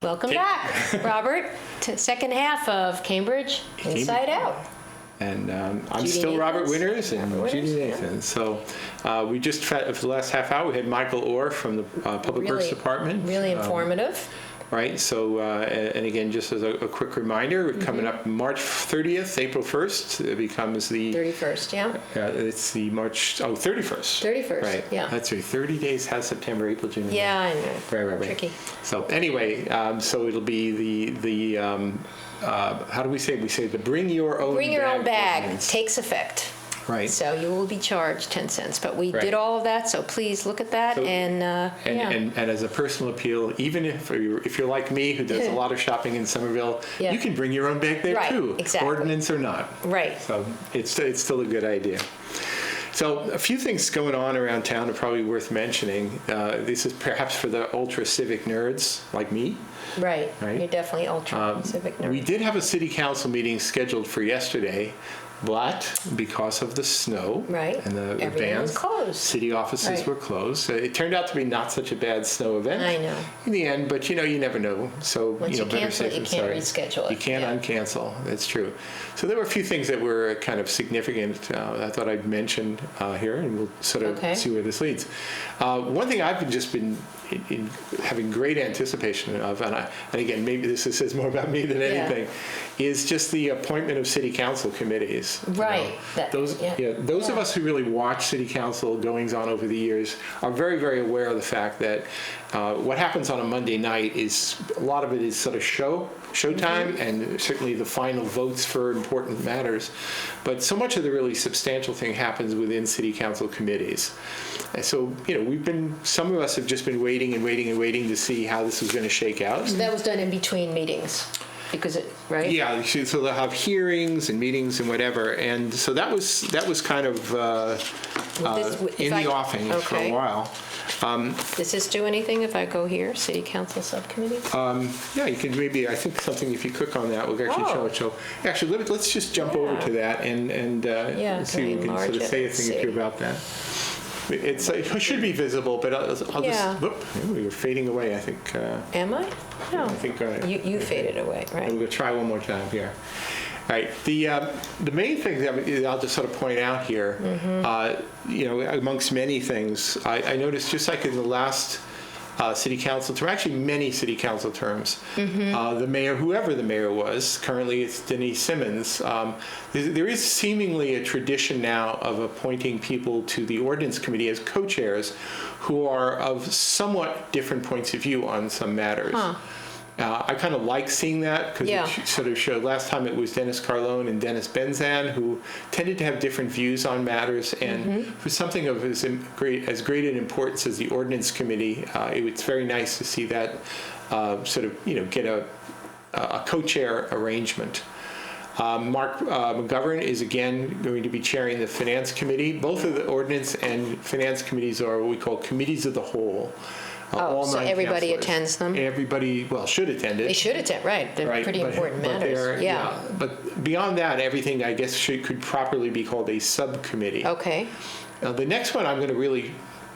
Welcome back, Robert, to second half of Cambridge Inside Out. And I'm Judy still Nathans. Robert Winters and Judy Nathans. So we just, for the last half hour, we had Michael Orr from the Public Works Department. Really informative. Right, so, and again, just as a quick reminder, we're coming up March 30th, April 1st, it becomes the... 31st, yeah. It's the March, 31st. 31st, right. Yeah. That's right, 30 days has September, April, June. Yeah, I know. Right. Tricky. So anyway, so it'll be the how do we say? We say the bring your own bag ordinance. takes effect. Right. So you will be charged 10 cents. But we Right. did all of that, so please look at that. So- and as a personal appeal, even if you're like me, who does a lot of shopping in Somerville, Yeah. you can bring your own bag there Right, too, exactly. ordinance or not. Right. So it's still a good idea. So a few things going on around town are probably worth mentioning. This is perhaps for the ultra civic nerds like me. Right. Right. You're definitely ultra civic nerd. We did have a city council meeting scheduled for yesterday, but because of the snow Right. and the Everything was bans, closed. city offices Right. were closed. So it turned out to be not such a bad snow event. I know. In the end, but you never know. So Once you better cancel it, safe you than can't sorry. reschedule it. You can't Yeah. uncancel. That's true. So there were a few things that were kind of significant. I thought I'd mention here, and we'll sort of see where this leads. One thing I've just been in having great anticipation of, and again, maybe this says more about me than anything, is just the appointment of city council committees. Right. Those of us who really watch city council goings on over the years are very, very aware of the fact that what happens on a Monday night is a lot of it is sort of showtime, and certainly the final votes for important matters. But so much of the really substantial thing happens within city council committees. And so, some of us have just been waiting to see how this was going to shake out. So that was done in between meetings, right? Yeah, so they'll have hearings and meetings and whatever, and so that was kind of in the offing for a while. Does this do anything if I go here, City Council Subcommittee? Yeah, you can maybe, I think something, if you click on that, we'll actually show it. So actually, let's just jump over to that and see if we can sort of say a thing or two about that. It should be visible, but I'll just, whoop, we were fading away, I think. Am I? No. I think you faded away, right? We'll try one more time here. All right. The main thing that I'll just sort of point out here, amongst many things, I noticed just like in the last city council term, actually many city council terms, the mayor, whoever the mayor was, currently it's Denise Simmons, there is seemingly a tradition now of appointing people to the ordinance committee as co-chairs who are of somewhat different points of view on some matters. I kind of like seeing that because it sort of showed last time it was Dennis Carlone and Dennis Benzan who tended to have different views on matters, and for something of as great an importance as the ordinance committee, it's very nice to see that get a co-chair arrangement. Mark McGovern is again going to be chairing the finance committee. Both of the ordinance and finance committees are what we call committees of the whole. So everybody attends them? Everybody, should attend it. They should attend, right. They're pretty important matters. But beyond that, everything, I guess, could properly be called a subcommittee. Okay. Now, the next one I'm going to really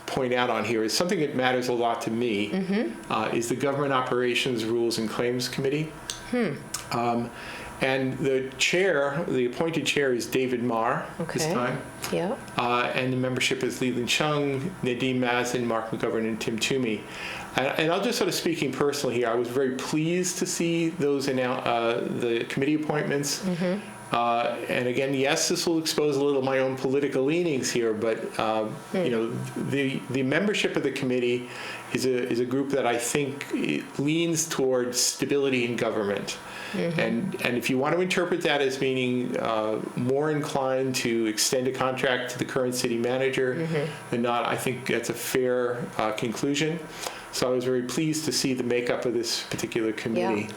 point out on here is something that matters a lot to me, is the Government Operations Rules and Claims Committee. And the appointed chair is David Marr this time. Yeah. And the membership is Leland Chung, Nadeem Mazin, Mark McGovern, and Tim Toomey. And I'll just sort of speaking personally here, I was very pleased to see those the committee appointments. And again, yes, this will expose a little of my own political leanings here, but the membership of the committee is a group that I think leans towards stability in government. And if you want to interpret that as meaning more inclined to extend a contract to the current city manager than not, I think that's a fair conclusion. So I was very pleased to see the makeup of this particular committee.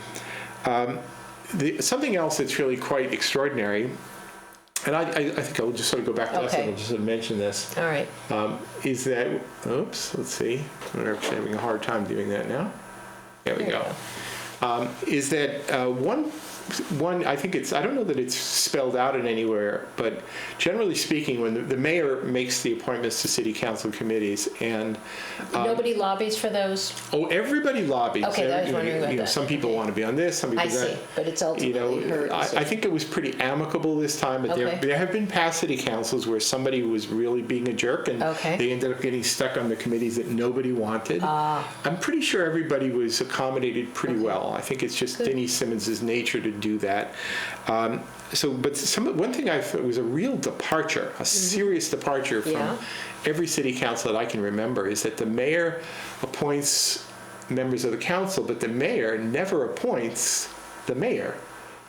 Something else that's really quite extraordinary, and I think I'll just sort of go back to this and I'll just sort of mention this. All right. Is that, let's see. We're actually having a hard time doing that now. There we go. Is that one one, I think I don't know that it's spelled out in anywhere, but generally speaking, when the mayor makes the appointments to city council committees, and Nobody lobbies for those? everybody lobbies. Okay, I was wondering about that. Some people want to be on this, some people I see, but it's ultimately her I decision. think it was pretty amicable this time, but Okay. there have been past city councils where somebody was really being a jerk, and Okay. they ended up getting stuck on the committees that nobody wanted. I'm pretty sure everybody was accommodated pretty well. I think it's just Denise Simmons' nature to do that. One thing I thought was a real departure, a serious departure from Yeah. every city council that I can remember, is that the mayor appoints members of the council, but the mayor never appoints the mayor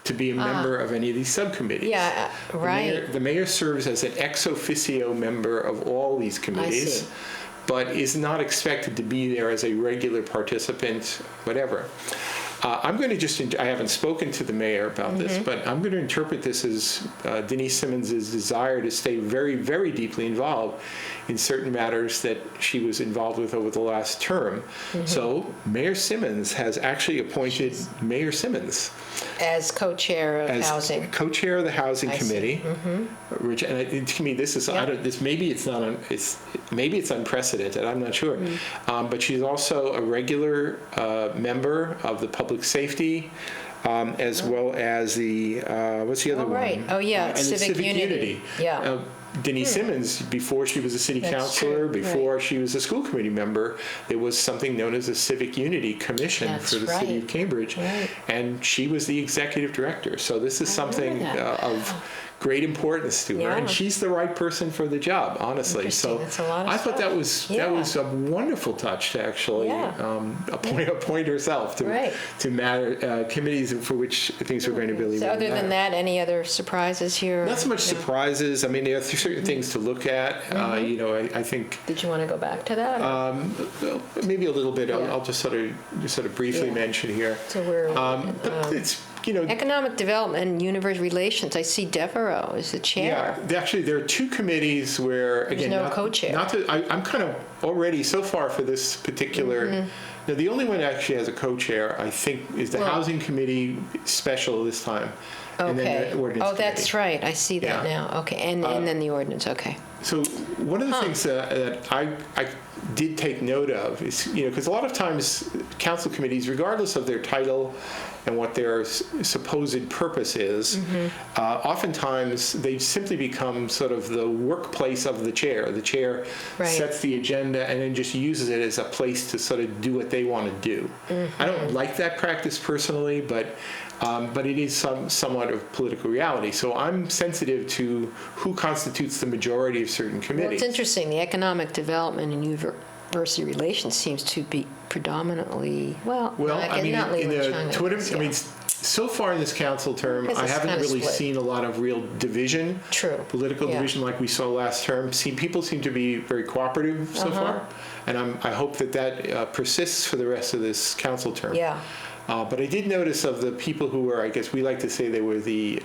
to be a member of any of these subcommittees. Yeah, right. The mayor serves as an ex officio member of all these committees, see. but is not expected to be there as a regular participant, whatever. I'm going to I haven't spoken to the mayor about this, but I'm going to interpret this as Denise Simmons' desire to stay very, very deeply involved in certain matters that she was involved with over the last term. So Mayor Simmons has actually appointed Mayor Simmons As co-chair of as housing. co-chair of the housing I see. committee. Which, and to me, this is maybe it's unprecedented. I'm not sure, but she's also a regular member of the public safety, as well as the what's the other one? Right. Oh, yeah, and the Civic Unity. Yeah. Denise Simmons, before she was a city That's councilor, true. before she was a school committee member, there was something known as a Civic Unity Commission That's for the city right. of Cambridge, Right. and she was the executive director. So this is something that. of great importance to her, Yeah. and she's the right person for the job, honestly. Interesting. So That's a lot of I thought stuff. that was a wonderful touch to actually appoint herself to Right. matter committees for which things were going to really So other matter. than that, any other surprises here? Not so much No. surprises. I mean, there are certain things to look at. I think Did you want to go back to that? maybe a little bit. Yeah. I'll just sort of briefly Yeah. mention here. So we're But it's economic development and universal relations. I see Devereaux is the chair. Yeah, actually, there are two committees where, again, no co-chair. I'm kind of already so far for this particular. Now, the only one that actually has a co-chair, I think, is the Well- Housing Committee special this time. And then Okay. the Ordinance Oh, that's Committee. right. I see that Yeah. now. Okay, and then the ordinance. Okay. So one of the things that I did take note of is, because a lot of times council committees, regardless of their title and what their supposed purpose is, oftentimes they simply become sort of the workplace of the chair. The chair Right. sets the agenda and then just uses it as a place to sort of do what they want to do. I don't like that practice personally, but it is somewhat of political reality. So I'm sensitive to who constitutes the majority of certain Well, committees. it's interesting. The economic development and university relations seems to be predominantly, Well, I mean, not in Leland the Chung, Twitter, guess, I mean, yeah. so far in this council term, Guess I it's haven't kinda really split. seen a lot of real division. True. Political Yeah. division like we saw last term. People seem to be very cooperative so far, and I hope that persists for the rest of this council term. Yeah. But I did notice of the people who were, I guess we like to say they were the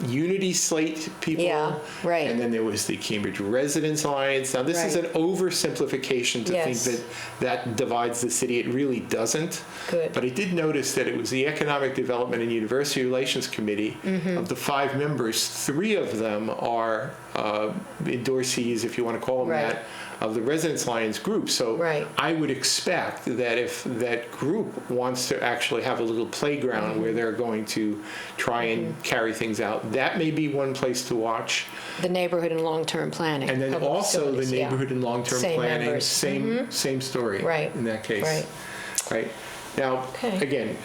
Unity Slate people. Yeah, right. And then there was the Cambridge Residents Alliance. Now, this is Right. an oversimplification to Yes. think that divides the city. It really doesn't. Good. But I did notice that it was the Economic Development and University Relations Committee. Mm-hmm. Of the 5 members, 3 of them are endorsees, if you want to call them Right. that, of the Residents Alliance group. So Right. I would expect that if that group wants to actually have a little playground where they're going to try and carry things out, that may be one place to watch. The neighborhood and long-term planning. And then public also the facilities, yeah. neighborhood and long-term Same planning, members. same story Right. in that case. Right. Right. Now, Okay. again,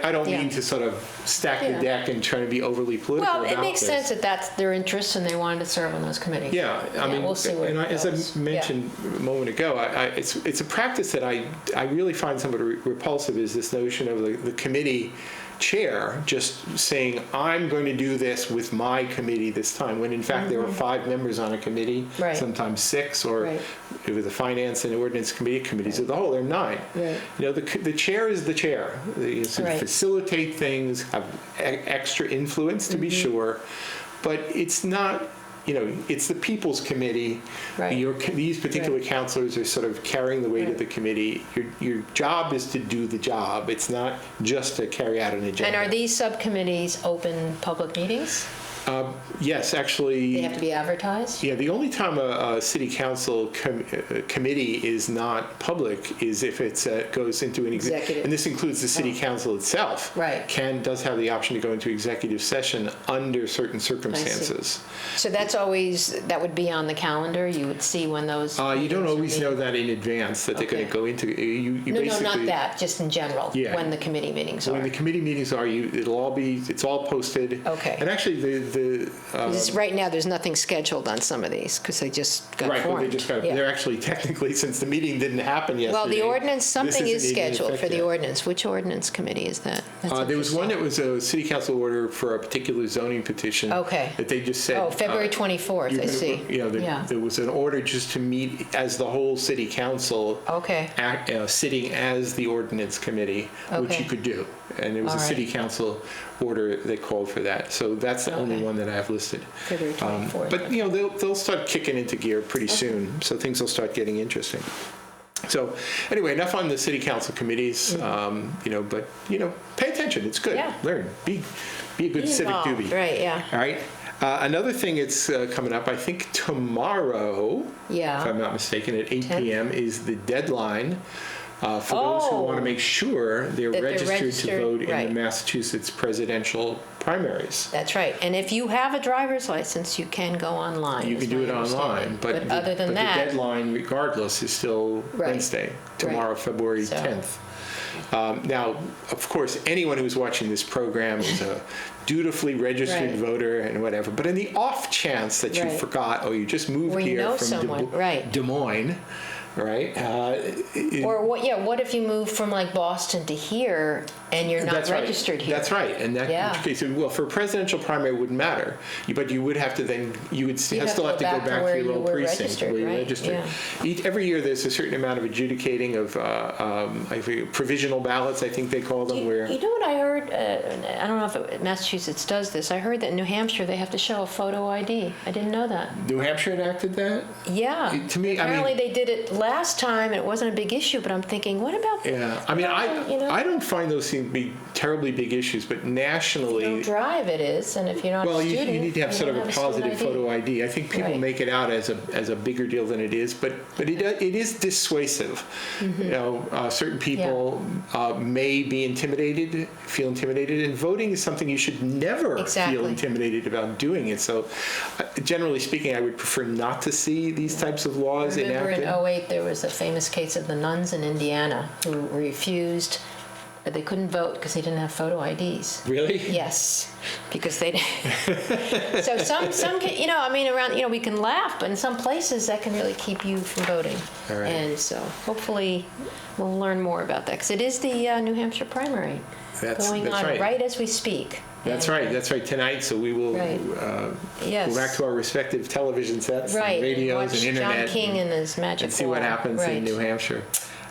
I don't Yeah. mean to sort of stack the Yeah. deck and try to be overly political Well, about it makes this. sense that that's their interest and they wanted to serve on those committees. Yeah, I mean, we'll see where and it as goes. I mentioned a moment ago, it's a practice that I really find somewhat repulsive, is this notion of the committee chair just saying, I'm going to do this with my committee this time, when in fact there are 5 members on a committee, Right. sometimes 6, or Right. with the finance and ordinance committees of the whole, there are 9. Right. The chair is the chair. They sort of Right. facilitate things, have extra influence to be sure, but it's not it's the People's Committee. Right. These particular counselors are sort of carrying the weight of the committee. Your job is to do the job. It's not just to carry out an agenda. And are these subcommittees open public meetings? Yes, actually. They have to be advertised? Yeah, the only time a city council committee is not public is if it goes into an Executive. and this includes the city council itself. Right. Does have the option to go into executive session under certain circumstances. So that would be on the calendar? You would see when those You don't always know meetings that in advance that they're going to go into. You No, basically, not that, just in general, Yeah. when the committee meetings are. when the committee meetings are, it's all posted. Okay. And actually, Right now, there's nothing scheduled on some of these, because they just got right, well, formed. Yeah. they're actually technically, since the meeting didn't happen yesterday. Well, the ordinance, this something isn't is even in scheduled for effect the yet. ordinance. Which ordinance committee is that? That's There was one that interesting. was a city council order for a particular zoning petition. Okay. That they just said. Oh, February 24th, I see. Yeah. There was an order just to meet as the whole city council. Okay. Sitting as the ordinance committee, which Okay. you could do. And it was All a right. city council order that called for that. So that's the only Okay. one that I have listed. February 24th. But, they'll start kicking into gear pretty soon. So things will start getting interesting. So anyway, enough on the city council committees, but, pay attention. It's good. Yeah. Learn. Be a good Be civic involved. doobie. Right, yeah. All right. Another thing that's coming up, I think tomorrow, Yeah. if I'm not mistaken, at 8 p.m. is the deadline for those who Oh. want to make sure they're That they're registered to registered, vote in right. the Massachusetts presidential primaries. That's right. And if you have a driver's license, you can go online. You is can do my it online, understanding. but other than the that, deadline, regardless, is still Right. Wednesday, tomorrow, February So- 10th. Now, of course, anyone who's watching this program is a dutifully registered Right. voter and whatever. But in the off chance that you Right. forgot, or you just moved Or you here know from someone, right. Des Moines, right? or what if you move from like Boston to here and you're not That's right. registered here? That's right. And that Yeah. case, well, for a presidential primary, it wouldn't matter. But you would have to then, you would You'd still have to go back where to your you old were precinct registered, where you right? registered. Every year, there's a certain amount of adjudicating of I think provisional ballots, I think they call them, where. You know what I heard? I don't know if Massachusetts does this. I heard that in New Hampshire they have to show a photo ID. I didn't know that. New Hampshire enacted that? Yeah. To me, Apparently they did it last time and it wasn't a big issue, but I'm thinking, what about Yeah, I mean, I don't find those seem to be terribly big issues, but if you don't nationally, drive it is, and if you're not well, a you student, need to have you sort of don't a have student positive photo ID. I think people Right. make it out as a bigger deal than it is, but it is dissuasive. Certain people may be feel intimidated, and voting is something you should never feel Exactly. intimidated about doing it. So, generally speaking, I would prefer not to see these types of laws Remember enacted. in 2008 there was a famous case of the nuns in Indiana who refused, they couldn't vote because they didn't have photo IDs. Really? Yes, because they. So some around, we can laugh, but in some places that can really keep you from voting. All right. And so hopefully we'll learn more about that because it is the New Hampshire primary going that's on right. as we speak. That's And, right. That's right. Tonight, so we will Right. Yes. go back to our respective television sets, Right, and radios, watch and internet, John King and his magic and see what wall. happens Right. in New Hampshire.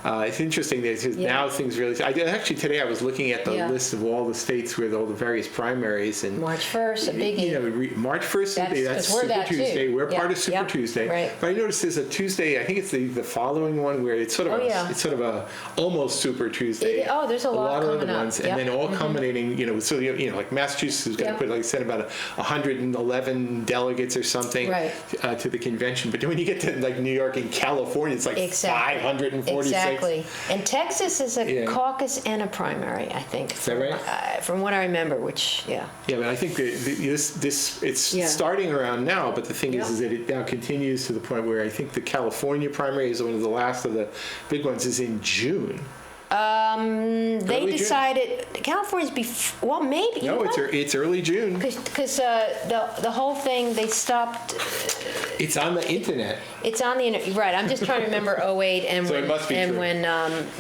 It's interesting that now things really. Actually, today I was looking at the Yeah. list of all the states with all the various primaries, and March 1st, a biggie. March 1st, that's 'cause we're Super that too. Tuesday. We're Yeah, part of Super yeah, Tuesday. right. But I noticed there's a Tuesday. I think it's the following one where it's sort of it's sort of a almost Super Tuesday. There's a lot of coming other up. ones, Yep. and then all culminating. So like Massachusetts is going to Yep. put, like I said, about 111 delegates or something Right. To the convention. But then when you get to like New York and California, it's like 546. Exactly. And Texas is a Yeah. caucus and a primary, I think. Is that right? From what I remember, which, yeah. Yeah, but I think that it's Yeah. starting around now. But the thing Yeah. is that it now continues to the point where I think the California primary is one of the last of the big ones. Is in June. They June? decided, California's maybe. No, it's early June. Because the whole thing, they stopped. It's on the internet. It's on the internet, right? I'm just trying to remember 2008 and So it must be true. when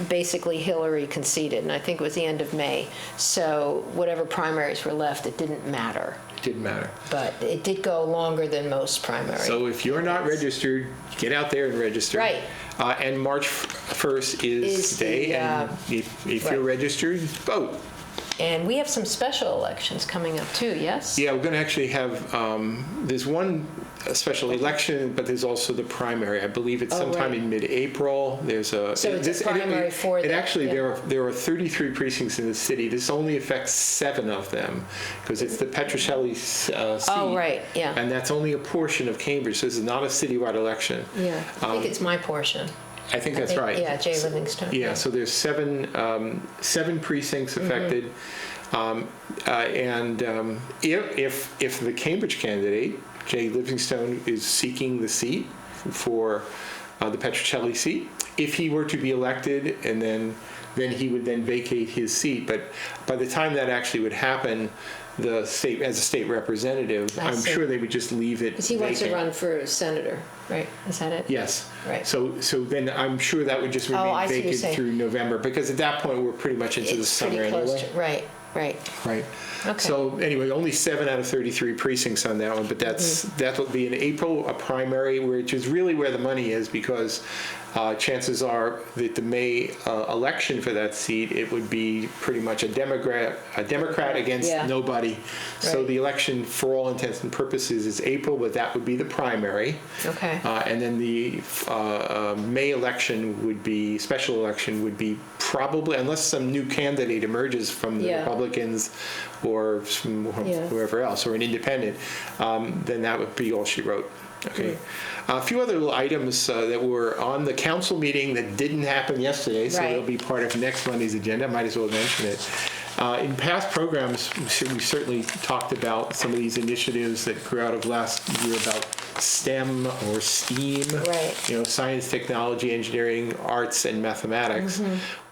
basically Hillary conceded, and I think it was the end of May. So whatever primaries were left, it didn't matter. It didn't matter. But it did go longer than most primaries. So if you're not registered, get out there and register. Right. And March 1st is Is the day, the, and if you're right. registered, vote. And we have some special elections coming up too, yes? Yeah, we're going to actually have, there's one special election, but there's also the primary. I believe it's sometime right. in mid-April. There's a So it's a primary for And the- actually, yeah. there are 33 precincts in the city. This only affects 7 of them because it's the Petrocelli seat. Oh, right, yeah. And that's only a portion of Cambridge. So this is not a citywide election. Yeah, I think it's my portion. I think that's right. Yeah, Jay Livingstone. Yeah, so there's 7 precincts affected. If the Cambridge candidate, Jay Livingstone, is seeking the seat for the Petrocelli seat, if he were to be elected, and then he would then vacate his seat. But by the time that actually would happen, the state, as a state representative, I I'm see. sure they would just leave it Because he wants to vacant. run for senator, right? Is that it? Yes. Right. So then I'm sure that would just remain I see what you're vacant saying. through November, because at that point, we're pretty much into the It's summer pretty close anyway. to, right. Right. Okay. So anyway, only 7 out of 33 precincts on that one, but that will be in April, a primary, which is really where the money is, because chances are that the May election for that seat, it would be pretty much a Democrat against Yeah. nobody. So Right. the election, for all intents and purposes, is April, but that would be the primary. Okay. And then the May special election would be probably, unless some new candidate emerges from the Yeah. Republicans or from Yeah. whoever else, or an independent, then that would be all she wrote. Okay. A few other little items that were on the council meeting that didn't happen yesterday, so Right. they'll be part of next Monday's agenda. Might as well mention it. In past programs, we certainly talked about some of these initiatives that grew out of last year about STEM or STEAM, Right. science, technology, engineering, arts, and mathematics.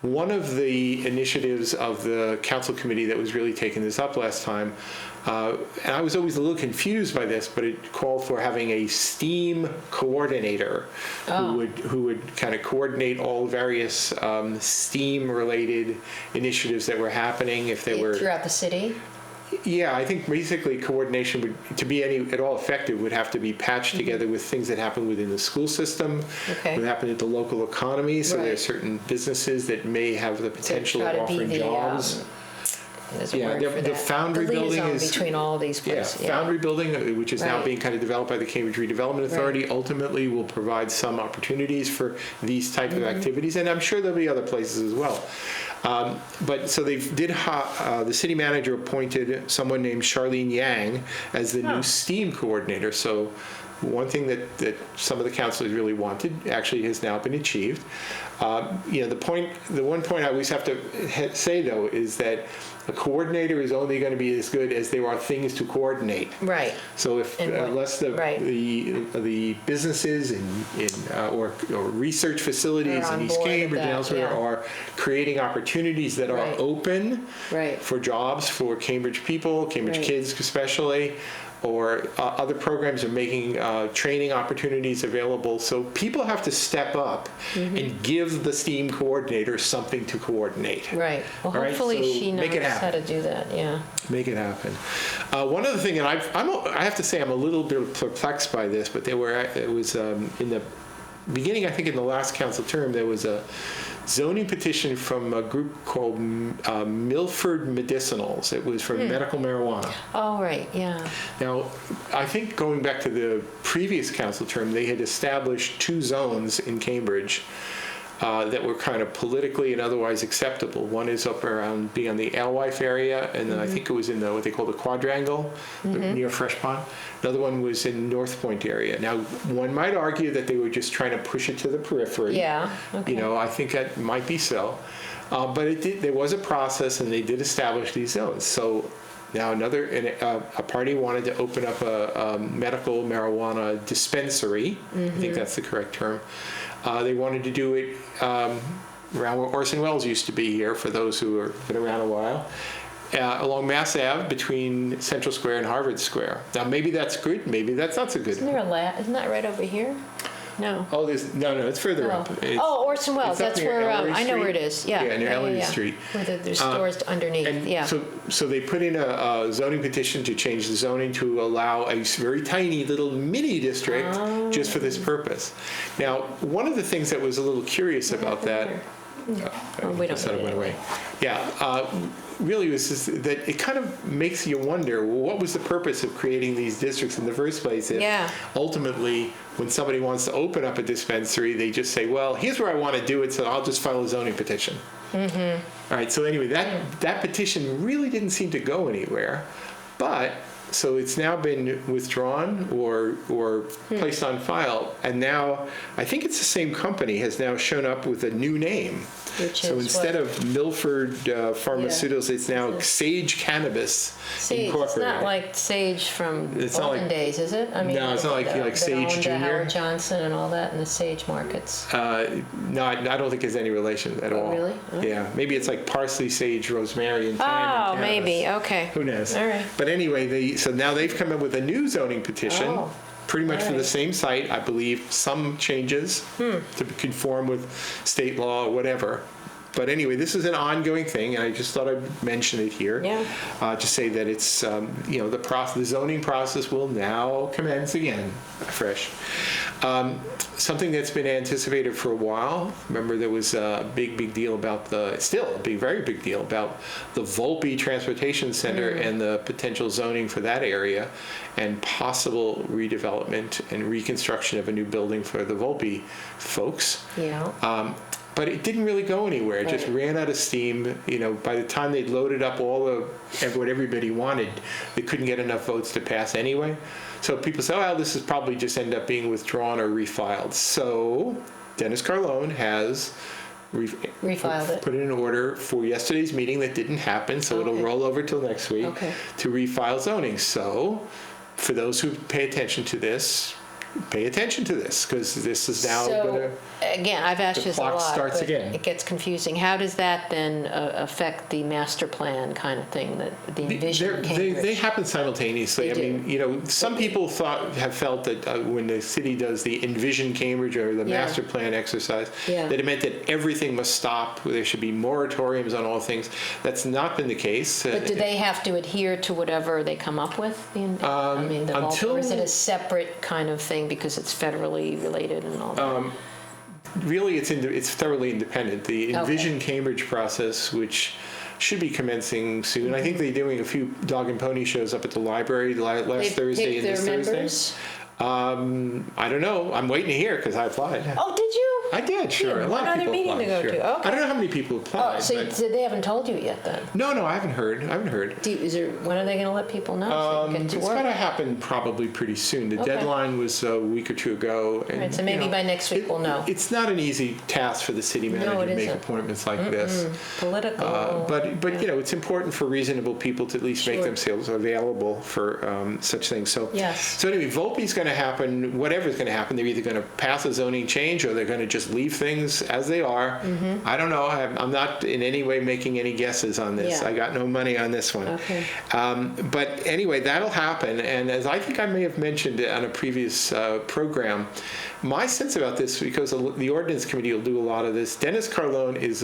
One of the initiatives of the council committee that was really taking this up last time, and I was always a little confused by this, but it called for having a STEAM coordinator who would kind of coordinate all various STEAM-related initiatives that were happening. If they were Throughout the city? Yeah, I think basically coordination would, to be any at all effective, would have to be patched together with things that happen within the school system, Okay. what happen at the local economy. So there are Right. certain businesses that may have the potential try of to be offering the, jobs. There's a Yeah, word for the that. Foundry the building liaison is- between all these Yeah, places. Foundry Building, which is now Right. being kind of developed by the Cambridge Redevelopment Authority, ultimately will provide some opportunities for these type of activities, and I'm sure there'll be other places as well. But so they did. The city manager appointed someone named Charlene Yang as the new STEAM coordinator. So one thing that some of the councilors really wanted actually has now been achieved. The one point I always have to say though is that a coordinator is only going to be as good as there are things to coordinate. Right. So if And what- unless right. the businesses or research facilities Are in on East board with Cambridge and that, elsewhere yeah. are creating opportunities that are Right. open Right. for jobs for Cambridge people, Cambridge Right. kids especially, or other programs are making training opportunities available. So people have to step up and give the STEAM coordinator something to coordinate. Right. Well, All right, hopefully so she knows make it how happen. to do that. Yeah. Make it happen. One other thing, and I have to say I'm a little bit perplexed by this, but it was in the beginning, I think in the last council term, there was a zoning petition from a group called Milford Medicinals. It was for medical marijuana. Oh, right. Yeah. Now, I think going back to the previous council term, they had established 2 zones in Cambridge that were kind of politically and otherwise acceptable. One is up around being on the Alewife area, and then I think it was in what they call the Quadrangle near Fresh Pond. Another one was in North Point area. Now, one might argue that they were just trying to push it to the periphery. Yeah. Okay. I think that might be so. But there was a process, and they did establish these zones. So now a party wanted to open up a medical marijuana dispensary. I think that's the correct term. They wanted to do it around where Orson Welles used to be here, for those who have been around a while, along Mass Ave between Central Square and Harvard Square. Now, maybe that's good, maybe that's not so good. Isn't there a lab? Isn't that right over here? No. Oh, no, it's further up. Orson Welles. it's up That's near where Ellery I know Street. where it is. Yeah. Yeah, near Ellery Street. Where there's stores underneath. And Yeah. so they put in a zoning petition to change the zoning to allow a very tiny little mini district just for this purpose. Now, one of the things that was a little curious about that Well, we don't sort of need it went away. Yeah, really it was just that it kind of makes you wonder, well, what was the purpose of creating these districts in the first place if Yeah. ultimately when somebody wants to open up a dispensary, they just say, well, here's where I want to do it, so I'll just file a zoning petition. Mm-hmm. All right, so anyway, that petition really didn't seem to go anywhere, but so it's now been withdrawn or placed on file, and now I think it's the same company has now shown up with a new name. Which So is instead what? of Milford Pharmaceuticals, it's now Sage Cannabis Sage. Incorporated. It's not like Sage from It's not olden like- days, is it? I mean, No, it's not like that Sage owned Junior. Howard Johnson and all that in the Sage markets. No, I don't think there's any relation at all. really? Oh. Yeah, maybe it's like parsley, sage, rosemary, and thyme. Oh, and maybe. cannabis. Okay. Who knows? All right. But anyway, so now they've come up with a new zoning petition, Oh, pretty much all for the right. same site, I believe, some changes to conform with state law or whatever. But anyway, this is an ongoing thing, and I just thought I'd mention it here. Yeah. To say that it's, the zoning process will now commence again, fresh. Something that's been anticipated for a while. Remember, there was a big deal about very big deal about the Volpe Transportation Center and the potential zoning for that area, and possible redevelopment and reconstruction of a new building for the Volpe folks. Yeah. But it didn't really go anywhere. It just Right. ran out of steam. By the time they'd loaded up what everybody wanted, they couldn't get enough votes to pass anyway. So people say, well, this is probably just end up being withdrawn or refiled. So Dennis Carlone has Refiled it. put in an order for yesterday's meeting that didn't happen, so it'll Okay. roll over till next week Okay. to refile zoning. So for those who pay attention to this, because this is now going So, to... again, I've asked the you this a clock lot, starts but again. it gets confusing. How does that then affect the master plan kind of thing, that the envision Cambridge? They happen simultaneously. They I mean, some people have felt that when the city does the Envision Cambridge or the Yeah. master plan exercise, Yeah. that it meant that everything must stop. There should be moratoriums on all things. That's not been the case. But do they have to adhere to whatever they come up with? until- Or is it a separate kind of thing because it's federally related and all that? Really, it's thoroughly independent. The Envision Cambridge process, which should be commencing soon. I think they're doing a few dog and pony shows up at the library last They Thursday pick and this their Thursday. members? I don't know. I'm waiting to hear because I applied. Oh, did you? I did, sure. A lot What of other people meeting applied. to go sure. to? Okay. I don't know how many people applied. Oh, so but- they haven't told you yet then? No, I haven't heard. When are they going to let people know so they can It's get to going to work? happen probably pretty soon. The Okay. deadline was a week or two ago. And, Right, so maybe by next week we'll know. It's not an easy task for the city manager it to make isn't. appointments like this. Political. But it's important for reasonable people to at least make Sure. themselves available for such things. So Yes. So anyway, Volpe's going to happen. Whatever's going to happen, they're either going to pass a zoning change or they're going to just leave things as they are. I don't know. I'm not in any way making any guesses on this. Yeah. I got no money on this one. Okay. But anyway, that'll happen. And as I think I may have mentioned on a previous program, my sense about this, because the ordinance committee will do a lot of this. Dennis Carlone is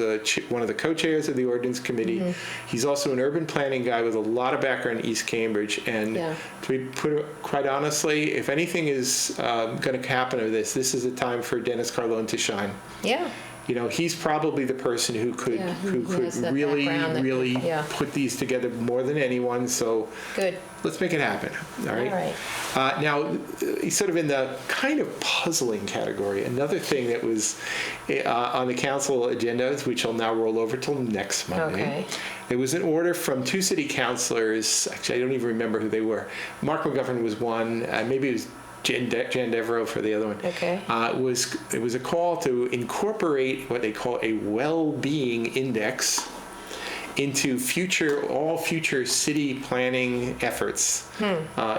one of the co-chairs of the ordinance committee. He's also an urban planning guy with a lot of background in East Cambridge. And Yeah. to be quite honestly, if anything is going to happen of this is a time for Dennis Carlone to shine. Yeah. He's probably the person who could Yeah, he has that really background that really could- yeah. put these together more than anyone. So Good. let's make it happen. All right. All right. Now, sort of in the kind of puzzling category, another thing that was on the council agendas, which will now roll over till next Monday. Okay. There was an order from two city councilors. Actually, I don't even remember who they were. Mark McGovern was one. Maybe it was Jan Devereaux for the other one. Okay. It was a call to incorporate what they call a well-being index into all future city planning efforts,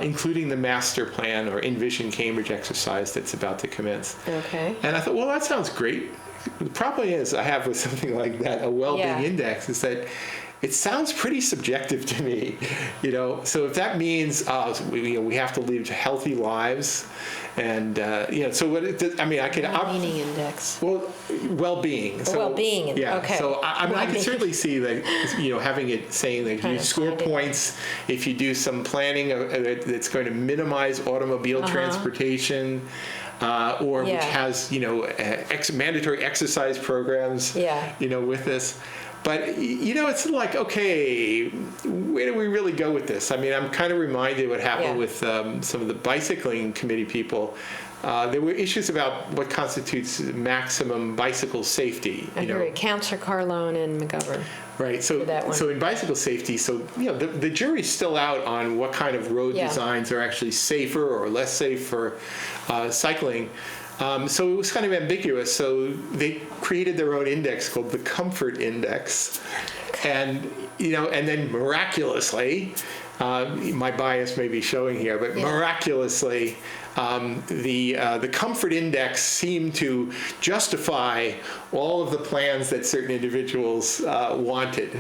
including the master plan or Envision Cambridge exercise that's about to commence. Okay. And I thought, well, that sounds great. The problem is I have with something like that, a well-being Yeah. index, is that it sounds pretty subjective to me, So if that means we have to live healthy lives, and so what? I could. Meaning index. Well, well-being. So, well-being, Yeah. okay. So I can Well-being. certainly see that having it saying that Kind you of score flag it. points if you do some planning that's going to minimize automobile transportation. or which Yeah. has, mandatory exercise programs, Yeah. with this. But, it's like, okay, where do we really go with this? I mean, I'm kind of reminded what happened Yeah. with some of the bicycling committee people. There were issues about what constitutes maximum bicycle safety. I agree. Counselor Carlone and McGovern. Right. So, that one. so in bicycle safety, the jury's still out on what kind of road Yeah. designs are actually safer or less safe for cycling. So it was kind of ambiguous. So they created their own index called the Comfort Index, and and then miraculously, my bias may be showing here, but miraculously, the Comfort Index seemed to justify all of the plans that certain individuals wanted.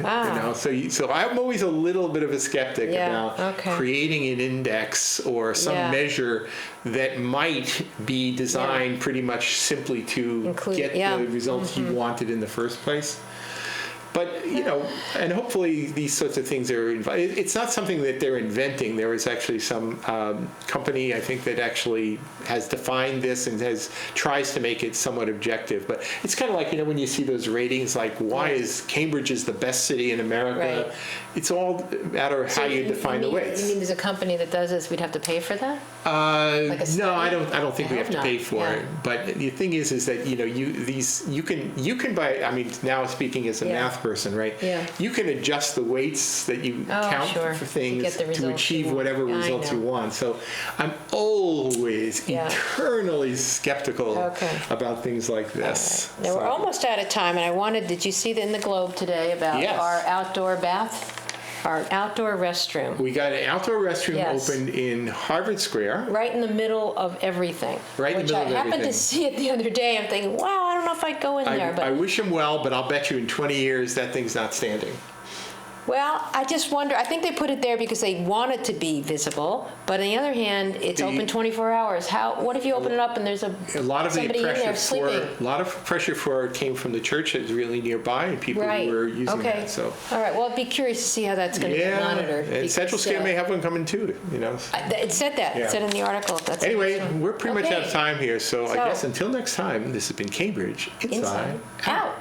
So I'm always a little bit of a skeptic about creating an index or some measure that might be designed pretty much simply to get the results you wanted in the first place. But, and hopefully these sorts of things are, it's not something that they're inventing. There is actually some company, I think, that actually has defined this and tries to make it somewhat objective. But it's kind of like, when you see those ratings, like, why is Cambridge is the best city in America? Right. It's all a matter of how you define the weights. You mean there's a company that does this, we'd have to pay for that? No, I don't think we have to pay for it. Yeah. But the thing is that you can buy. I mean, now speaking as a math person, right? Yeah. You can adjust the weights that you count sure. for To things get the to results achieve you want. whatever Yeah, I results you know. want. So I'm always eternally skeptical about things like this. Now, we're almost out of time, and did you see in the Globe today about our outdoor bath? Our outdoor restroom. We got an outdoor restroom Yes. opened in Harvard Square. Right in the middle of everything. Right in the middle of Which I happened everything. to see it the other day. I'm thinking, wow, I don't know if I'd go in there. But I wish him well, but I'll bet you in 20 years that thing's not standing. Well, I just wonder, I think they put it there because they want it to be visible, but on the other hand, it's open 24 hours. What if you open it up and there's A lot of the somebody in there pressure sleeping? a lot of pressure for it came from the church that was really nearby and people who were using that. So All right, well, I'd be curious to see how that's going to get monitored. and because, Central Scare may have one coming too. It said that. It said in the article. That's Anyway, awesome. we're pretty much out of time here, so I So- guess until next time, this has been Cambridge Inside Out.